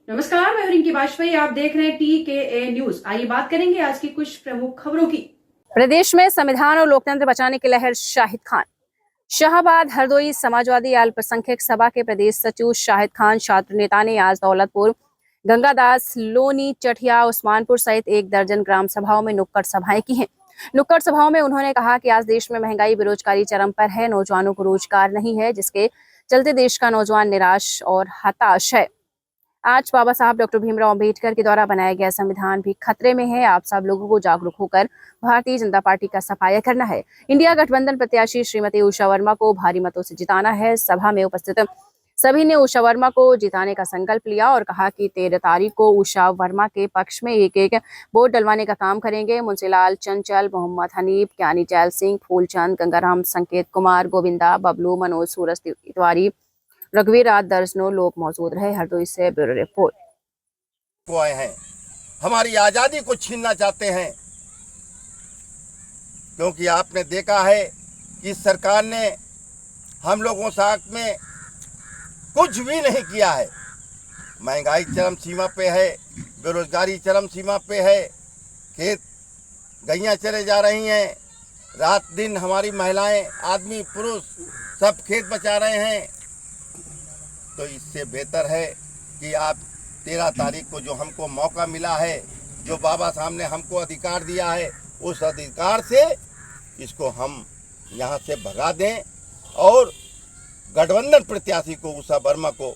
नमस्कार, मैं हूं रिंकी वाजपेयी। आप देख रहे हैं TKA न्यूज। आइए बात करेंगे आज की कुछ प्रमुख खबरों की। प्रदेश में संविधान और लोकतंत्र बचाने की लहर। शाहिद खान। शाहबाद हरदोई समाजवादी अल्पसंख्यक सभा के प्रदेश सचिव शाहिद खान छात्र नेता ने आज दौलतपुर, गंगादास, लोनी, चठिया, उस्मानपुर सहित 1 दर्जन ग्राम सभाओं में नुक्कड़ सभाएं की हैं। नुक्कड़ सभाओं में उन्होंने कहा कि आज देश में महंगाई, बेरोजगारी चरम पर है, नौजवानों को रोजगार नहीं है, जिसके चलते देश का नौजवान निराश और हताश है। आज बाबा साहब डॉक्टर भीमराव अंबेडकर के द्वारा बनाया गया संविधान भी खतरे में है। आप सब लोगों को जागरूक होकर भारतीय जनता पार्टी का सफाया करना है। इंडिया गठबंधन प्रत्याशी श्रीमती उषा वर्मा को भारी मतों से जिताना है। सभा में उपस्थित सभी ने उषा वर्मा को जिताने का संकल्प लिया और कहा कि 13 तारीख को उषा वर्मा के पक्ष में एक एक वोट डलवाने का काम करेंगे। मुंशीलाल, चंचल, मोहम्मद हनीफ, ज्ञानी जैल सिंह, फूलचंद, गंगाराम, संकेत कुमार, गोविंदा, बबलू, मनोज, सूरज तिवारी, रघुवीर आदि दर्जनों लोग मौजूद रहे। हरदोई से ब्यूरो रिपोर्ट। को आए हैं, हमारी आज़ादी को छीनना चाहते हैं, क्योंकि आपने देखा है कि सरकार ने हम लोगों साथ में कुछ भी नहीं किया है। महंगाई चरम सीमा पे है, बेरोजगारी चरम सीमा पे है, खेत गैयां चले जा रही हैं, रात दिन हमारी महिलाएं, आदमी, पुरुष सब खेत बचा रहे हैं। तो इससे बेहतर है कि आप 13 तारीख को जो हमको मौका मिला है, जो बाबा साहब ने हमको अधिकार दिया है, उस अधिकार से इसको हम यहाँ से भगा दें और गठबंधन प्रत्याशी को उषा वर्मा को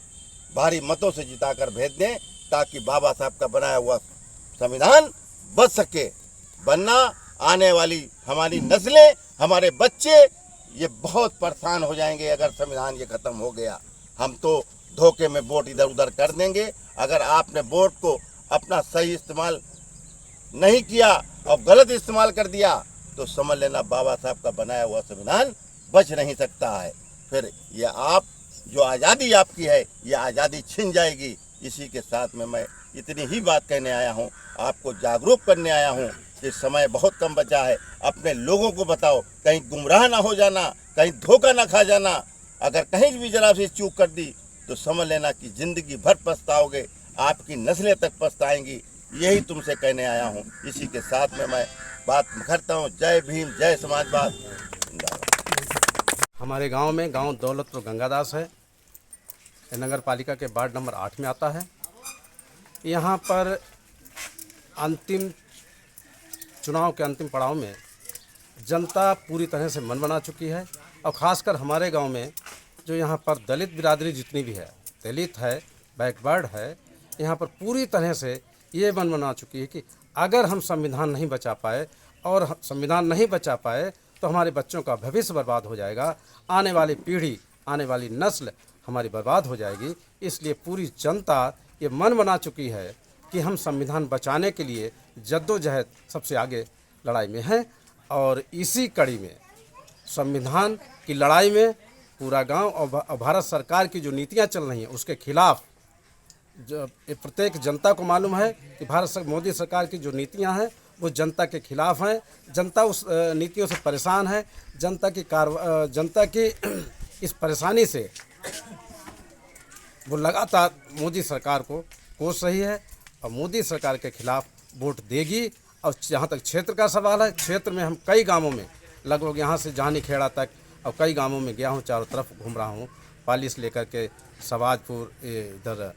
भारी मतों से जिताकर भेज दें, ताकि बाबा साहब का बनाया हुआ संविधान बच सके। वरना आने वाली हमारी नस्लें, हमारे बच्चे ये बहुत परेशान हो जाएंगे अगर संविधान ये खत्म हो गया। हम तो धोखे में वोट इधर उधर कर देंगे। अगर आपने वोट को अपना सही इस्तेमाल नहीं किया और गलत इस्तेमाल कर दिया तो समझ लेना बाबा साहब का बनाया हुआ संविधान बच नहीं सकता है। फिर ये आप जो आज़ादी आपकी है, ये आज़ादी छिन जाएगी। इसी के साथ में मैं इतनी ही बात कहने आया हूँ, आपको जागरूक करने आया हूँ कि समय बहुत कम बचा है। अपने लोगों को बताओ, कहीं गुमराह ना हो जाना, कहीं धोखा ना खा जाना। अगर कहीं भी जरा सी चूक कर दी तो समझ लेना कि जिंदगी भर पछताओगे, आपकी नस्लें तक पछताएंगी। यही तुमसे कहने आया हूँ। इसी के साथ में मैं बात करता हूँ। जय भीम, जय समाजवाद। हमारे गांव में, गांव दौलतपुर गंगादास है, नगर पालिका के वार्ड नंबर 8 में आता है। यहाँ पर अंतिम चुनाव के अंतिम पड़ाव में जनता पूरी तरह से मन बना चुकी है। और ख़ासकर हमारे गांव में जो यहाँ पर दलित बिरादरी जितनी भी है, दलित है, बैकवर्ड है, यहाँ पर पूरी तरह से ये मन बना चुकी है कि अगर हम संविधान नहीं बचा पाए और संविधान नहीं बचा पाए तो हमारे बच्चों का भविष्य बर्बाद हो जाएगा, आने वाली पीढ़ी, आने वाली नस्ल हमारी बर्बाद हो जाएगी। इसलिए पूरी जनता ये मन बना चुकी है कि हम संविधान बचाने के लिए जद्दोजहद सबसे आगे लड़ाई में हैं। और इसी कड़ी में संविधान की लड़ाई में पूरा गांव और भारत सरकार की जो नीतियां चल रही हैं उसके खिलाफ जो प्रत्येक जनता को मालूम है कि मोदी सरकार की जो नीतियां हैं वो जनता के खिलाफ हैं। जनता उस नीतियों से परेशान है। जनता की इस परेशानी से वो लगातार मोदी सरकार को कोस रही है और मोदी सरकार के खिलाफ वोट देगी। और जहाँ तक क्षेत्र का सवाल है, क्षेत्र में हम कई गांवों में, लगभग यहाँ से जानी खेड़ा तक और कई गांवों में गया हूँ, चारों तरफ घूम रहा हूँ, पाली से लेकर के सवाजपुर, इधर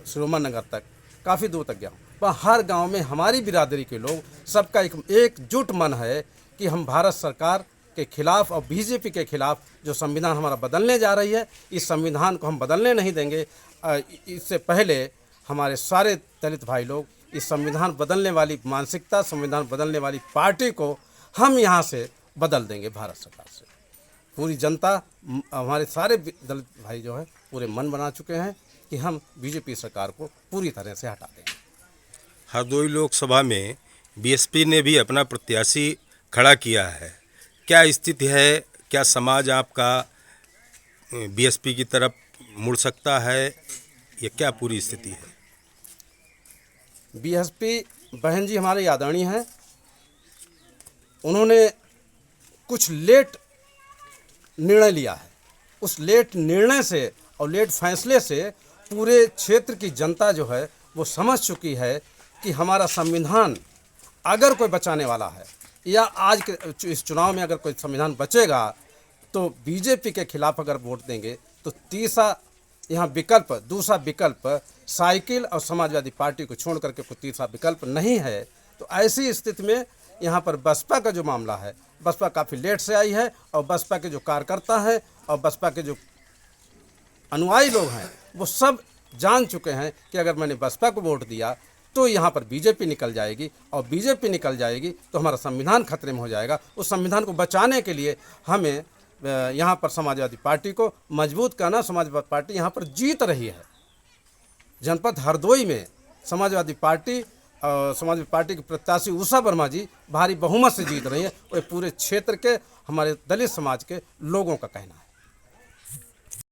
श्रीरोमन नगर तक, काफ़ी दूर तक गया हूँ। वहाँ हर गांव में हमारी बिरादरी के लोग, सबका एकजुट मन है कि हम भारत सरकार के खिलाफ और बीजेपी के खिलाफ जो संविधान हमारा बदलने जा रही है, इस संविधान को हम बदलने नहीं देंगे। इससे पहले हमारे सारे दलित भाई लोग इस संविधान बदलने वाली मानसिकता, संविधान बदलने वाली पार्टी को हम यहाँ से बदल देंगे। भारत सरकार से पूरी जनता, हमारे सारे दलित भाई जो है पूरे मन बना चुके हैं कि हम बीजेपी सरकार को पूरी तरह से हटा देंगे। हरदोई लोकसभा में बीएसपी ने भी अपना प्रत्याशी खड़ा किया है। क्या स्थिति है? क्या समाज आपका बीएसपी की तरफ मुड़ सकता है? ये क्या पूरी स्थिति है? बीएसपी बहन जी हमारे आदरणीय हैं। उन्होंने कुछ लेट निर्णय लिया है। उस लेट निर्णय से और लेट फैसले से पूरे क्षेत्र की जनता जो है वो समझ चुकी है कि हमारा संविधान अगर कोई बचाने वाला है या आज के इस चुनाव में अगर कोई संविधान बचेगा तो बीजेपी के खिलाफ अगर वोट देंगे तो तीसरा यहाँ विकल्प, दूसरा विकल्प साइकिल और समाजवादी पार्टी को छोड़ करके कोई तीसरा विकल्प नहीं है। तो ऐसी स्थिति में यहाँ पर बसपा का जो मामला है, बसपा काफ़ी लेट से आई है और बसपा के जो कार्यकर्ता हैं और बसपा के जो अनुयायी लोग हैं वो सब जान चुके हैं कि अगर मैंने बसपा को वोट दिया तो यहाँ पर बीजेपी निकल जाएगी और बीजेपी निकल जाएगी तो हमारा संविधान खतरे में हो जाएगा। उस संविधान को बचाने के लिए हमें यहाँ पर समाजवादी पार्टी को मजबूत करना। समाजवादी पार्टी यहाँ पर जीत रही है। जनपद हरदोई में समाजवादी पार्टी के प्रत्याशी उषा वर्मा जी भारी बहुमत से जीत रही है। और पूरे क्षेत्र के हमारे दलित समाज के लोगों का कहना है।